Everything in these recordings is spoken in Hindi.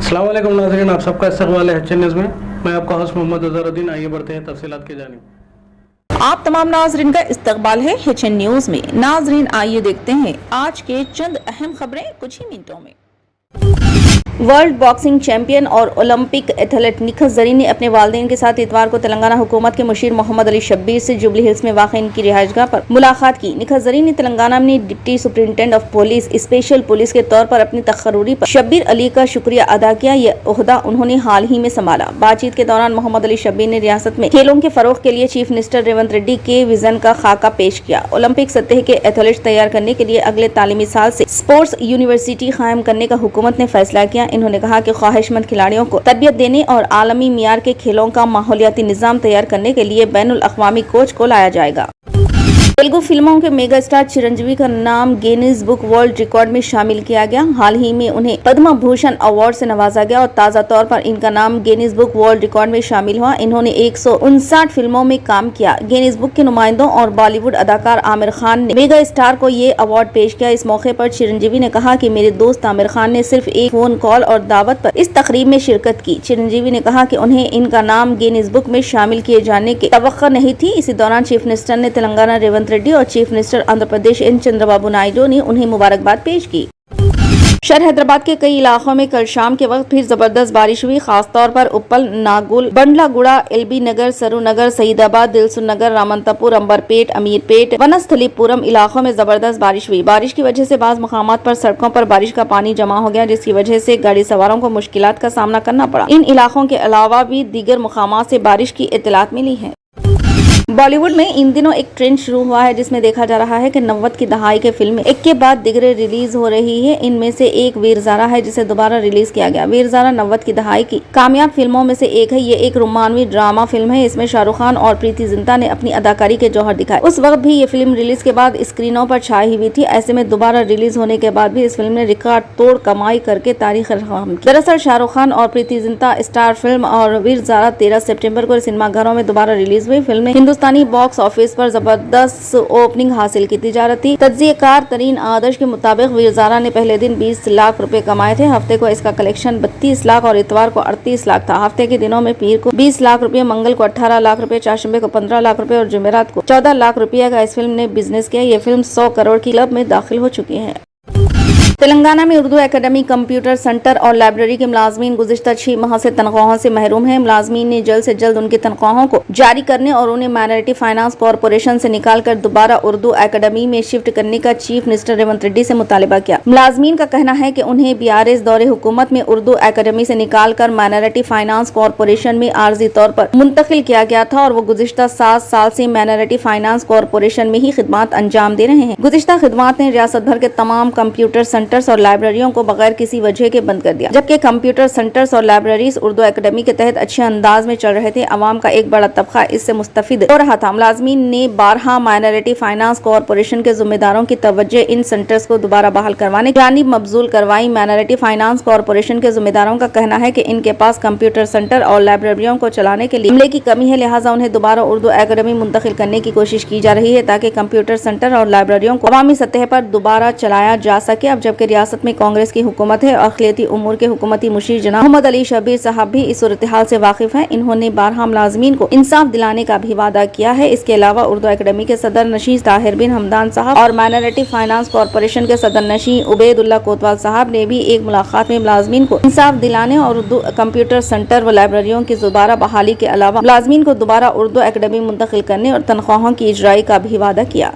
अस्सलाम वालेकुम नाज़रीन, आप सबका इस्तकबाल है एच न्यूज़ में। मैं आपका होस्ट मोहम्मद अज़हरुद्दीन। आइए बढ़ते हैं तफसीलात की जानिब। आप तमाम नाजरीन का इस्तकबाल है HN न्यूज में। नाजरीन आइए देखते हैं आज के चंद अहम खबरें कुछ ही मिनटों में। वर्ल्ड बॉक्सिंग चैंपियन और ओलंपिक एथलीट निखत जरीन ने अपने वालिदैन के साथ इतवार को तेलंगाना हुकूमत के मुशीर मोहम्मद अली शब्बीर से जुबली हिल्स में वाक़ इनकी रिहाइशगाह पर मुलाकात की। निखत जरीन ने तेलंगाना में deputy superintendent of police special police के तौर पर अपनी तकर्रुरी पर शब्बीर अली का शुक्रिया अदा किया। यह ओहदा उन्होंने हाल ही में संभाला। बातचीत के दौरान मोहम्मद अली शब्बीर ने रियासत में खेलों के फरोग के लिए चीफ मिनिस्टर रेवंत रेड्डी के विजन का खाका पेश किया। ओलंपिक सतह के एथलीट्स तैयार करने के लिए अगले तालीमी साल से स्पोर्ट्स यूनिवर्सिटी कायम करने का हुकूमत ने फैसला किया। इन्होंने कहा कि ख्वाहिशमंद खिलाड़ियों को तरबियत देने और आलमी मियार के खेलों का माहौलियाती निज़ाम तैयार करने के लिए बैनुल अक़वामी कोच को लाया जाएगा। तेलुगु फिल्मों के मेगा स्टार चिरंजीवी का नाम गिनीज बुक वर्ल्ड रिकॉर्ड में शामिल किया गया। हाल ही में उन्हें पद्म भूषण अवार्ड से नवाजा गया और ताज़ा तौर पर इनका नाम गिनीज बुक वर्ल्ड रिकॉर्ड में शामिल हुआ। इन्होंने 159 फिल्मों में काम किया। गिनीज बुक के नुमाइंदों और बॉलीवुड अदाकार आमिर खान ने मेगा स्टार को ये अवार्ड पेश किया। इस मौके पर चिरंजीवी ने कहा कि मेरे दोस्त आमिर खान ने सिर्फ एक फोन कॉल और दावत पर इस तकरीब में शिरकत की। चिरंजीवी ने कहा कि उन्हें इनका नाम गिनीज बुक में शामिल किए जाने की तवक्को नहीं थी। इसी दौरान चीफ मिनिस्टर ने तेलंगाना रेवंत रेड्डी और chief minister Andhra Pradesh N Chandrababu Naidu ने उन्हें मुबारकबाद पेश की। शहर हैदराबाद के कई इलाकों में कल शाम के वक्त फिर जबरदस्त बारिश हुई। खासतौर पर उप्पल, नागुल, बंडलागुड़ा, एलबी नगर, सरू नगर, सईदाबाद, दिलसुख नगर, रामंतपुर, अंबरपेट, अमीरपेट, वनस्थलीपुरम इलाकों में जबरदस्त बारिश हुई। बारिश की वजह से बाज मकामात पर सड़कों पर बारिश का पानी जमा हो गया, जिसकी वजह से गाड़ी सवारों को मुश्किलात का सामना करना पड़ा। इन इलाकों के अलावा भी दीगर मकामात से बारिश की इत्तलात मिली है। बॉलीवुड में इन दिनों एक ट्रेंड शुरू हुआ है जिसमें देखा जा रहा है कि 90 की दहाई के फिल्में एक के बाद दिगरे रिलीज हो रही है। इनमें से एक वीर ज़ारा है जिसे दोबारा रिलीज किया गया। वीर ज़ारा 90 की दहाई की कामयाब फिल्मों में से एक है। ये एक रोमानवी ड्रामा फिल्म है। इसमें शाहरुख खान और प्रीति जिंटा ने अपनी अदाकारी के जौहर दिखाए। उस वक्त भी ये फिल्म रिलीज के बाद स्क्रीनों पर छाई हुई थी। ऐसे में दोबारा रिलीज होने के बाद भी इस फिल्म ने रिकॉर्ड तोड़ कमाई करके तारीख रकम की। दरअसल शाहरुख खान और प्रीति जिंटा स्टार फिल्म और वीर ज़ारा 13 सितंबर को सिनेमाघरों में दोबारा रिलीज हुई। फिल्म ने हिंदुस्तानी बॉक्स ऑफिस पर जबरदस्त ओपनिंग हासिल की। तिजारती तज्जियेकार तरीन आदर्श के मुताबिक वीर ज़ारा ने पहले दिन 20 लाख रुपए कमाए थे। हफ्ते को इसका कलेक्शन 32 लाख और इतवार को 38 लाख था। हफ्ते के दिनों में पीर को 20 लाख रुपए, मंगल को 18 लाख रुपए, चारशंबे को 15 लाख रुपए और जुमेरात को 14 लाख रुपए का इस फिल्म ने बिजनेस किया। ये फिल्म 100 करोड़ की क्लब में दाखिल हो चुकी है। तेलंगाना में उर्दू एकेडमी, कंप्यूटर सेंटर और लाइब्रेरी के मुलाजमीन गुज़िश्ता 6 माह से तनख्वाहों से महरूम हैं। मुलाजमीन ने जल्द से जल्द उनकी तनख्वाहों को जारी करने और उन्हें माइनॉरिटी फाइनेंस कॉरपोरेशन से निकालकर दोबारा उर्दू एकेडमी में शिफ्ट करने का चीफ मिनिस्टर रेवंत रेड्डी से मुतालिबा किया। मुलाजमीन का कहना है कि उन्हें BRS दौरे हुकूमत में उर्दू एकेडमी से निकालकर माइनॉरिटी फाइनेंस कॉरपोरेशन में आर्जी तौर पर मुंतकिल किया गया था और वो गुज़िश्ता 7 साल से माइनॉरिटी फाइनेंस कॉरपोरेशन में ही खिदमात अंजाम दे रहे हैं। गुज़िश्ता खिदमात ने रियासत भर के तमाम कंप्यूटर सेंटर्स और लाइब्रेरियों को बगैर किसी वजह के बंद कर दिया, जबकि कंप्यूटर सेंटर्स और लाइब्रेरीज उर्दू एकेडमी के तहत अच्छे अंदाज में चल रहे थे। अवाम का एक बड़ा तबका इससे मुस्तफिद हो रहा था। मुलाजमीन ने 12 माइनॉरिटी फाइनेंस कॉरपोरेशन के जिम्मेदारों की तवज्जो इन सेंटर्स को दोबारा बहाल करवाने की जानिब मबजूल करवाई। माइनॉरिटी फाइनेंस कॉरपोरेशन के जिम्मेदारों का कहना है कि इनके पास कंप्यूटर सेंटर और लाइब्रेरियों को चलाने के लिए अमले की कमी है, लिहाजा उन्हें दोबारा उर्दू एकेडमी मुंतकिल करने की कोशिश की जा रही है ताकि कंप्यूटर सेंटर और लाइब्रेरियों को अवामी सतह पर दोबारा चलाया जा सके। अब जबकि रियासत में कांग्रेस की हुकूमत है और अखिलती उमूर के हुकूमती मुशीर जनाब मोहम्मद अली शब्बीर साहब भी इस सूरत हाल से वाकिफ हैं। इन्होंने 12 मुलाजमीन को इंसाफ दिलाने का भी वादा किया है। इसके अलावा उर्दू एकेडमी के सदर नशीं ताहिर बिन हमदान साहब और माइनॉरिटी फाइनेंस कॉरपोरेशन के सदर नशीं उबैदुल्लाह कोतवाल साहब ने भी एक मुलाकात में मुलाजमीन को इंसाफ दिलाने और उर्दू कंप्यूटर सेंटर व लाइब्रेरियों की दोबारा बहाली के अलावा मुलाजमीन को दोबारा उर्दू एकेडमी मुंतकिल करने और तनख्वाहों की इजराई का भी वादा किया।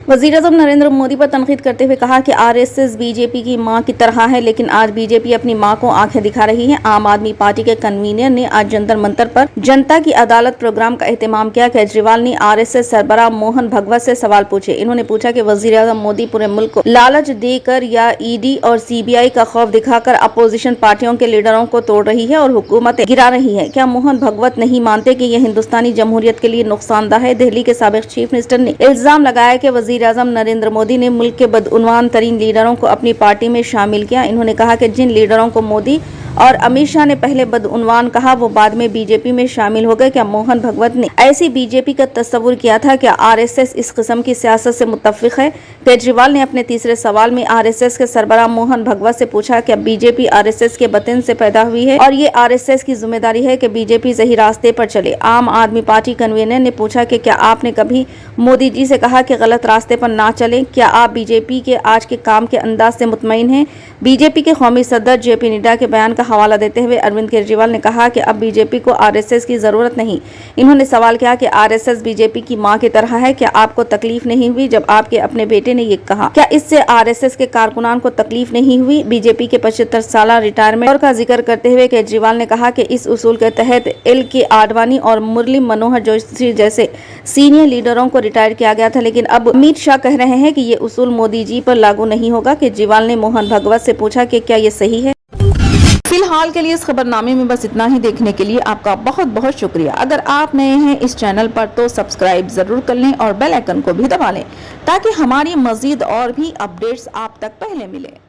वज़ीर-ए-आज़म नरेंद्र मोदी पर तनकीद करते हुए कहा कि RSS बीजेपी की मां की तरह है, लेकिन आज बीजेपी अपनी मां को आंखें दिखा रही है। आम आदमी पार्टी के कन्वीनर ने आज जंतर मंतर पर जनता की अदालत प्रोग्राम का एहतमाम किया। केजरीवाल ने RSS सरबराह मोहन भगवत से सवाल पूछे। इन्होंने पूछा कि वज़ीर-ए-आज़म मोदी पूरे मुल्क को लालच देकर या ED और CBI का खौफ दिखाकर अपोजिशन पार्टियों के लीडरों को तोड़ रही है और हुकूमतें गिरा रही है। क्या मोहन भगवत नहीं मानते कि यह हिंदुस्तानी जमहूरियत के लिए नुकसानदा है? दिल्ली के साबिक चीफ मिनिस्टर ने इल्जाम लगाया कि वज़ीर-ए-आज़म नरेंद्र मोदी ने मुल्क के बदउनवान तरीन लीडरों को अपनी पार्टी में शामिल किया। इन्होंने कहा कि जिन लीडरों को मोदी और अमित शाह ने पहले बदउनवान कहा, वो बाद में बीजेपी में शामिल हो गए। क्या मोहन भगवत ने ऐसी बीजेपी का तस्वुर किया था? क्या आरएसएस इस किस्म की सियासत से मुत्तफिक है? केजरीवाल ने अपने तीसरे सवाल में आरएसएस के सरबराह मोहन भगवत से पूछा, क्या बीजेपी आरएसएस के बतन से पैदा हुई है और ये आरएसएस की जिम्मेदारी है कि बीजेपी सही रास्ते पर चले? आम आदमी पार्टी कन्वीनर ने पूछा कि क्या आपने कभी मोदी जी से कहा कि गलत रास्ते पर ना चले? क्या आप बीजेपी के आज के काम के अंदाज से मुतमईन हैं? बीजेपी के कौमी सदर जेपी नड्डा के बयान का हवाला देते हुए अरविंद केजरीवाल ने कहा कि अब बीजेपी को आरएसएस की जरूरत नहीं। इन्होंने सवाल किया कि आरएसएस बीजेपी की मां की तरह है, क्या आपको तकलीफ नहीं हुई जब आपके अपने बेटे ने ये कहा? क्या इससे आरएसएस के कारकुनान को तकलीफ नहीं हुई? बीजेपी के 75 साल रिटायरमेंट का जिक्र करते हुए केजरीवाल ने कहा कि इस उसूल के तहत एल.के. आडवाणी और मुरली मनोहर जोशी जैसे सीनियर लीडरों को रिटायर किया गया था, लेकिन अब अमित शाह कह रहे हैं कि ये उसूल मोदी जी पर लागू नहीं होगा। केजरीवाल ने मोहन भगवत से पूछा कि क्या ये सही है? फिलहाल के लिए इस खबरनामे में बस इतना ही। देखने के लिए आपका बहुत बहुत शुक्रिया। अगर आप नए हैं इस चैनल पर तो सब्सक्राइब जरूर कर लें और बेल आइकन को भी दबा लें ताकि हमारी मजीद और भी अपडेट्स आप तक पहले मिले।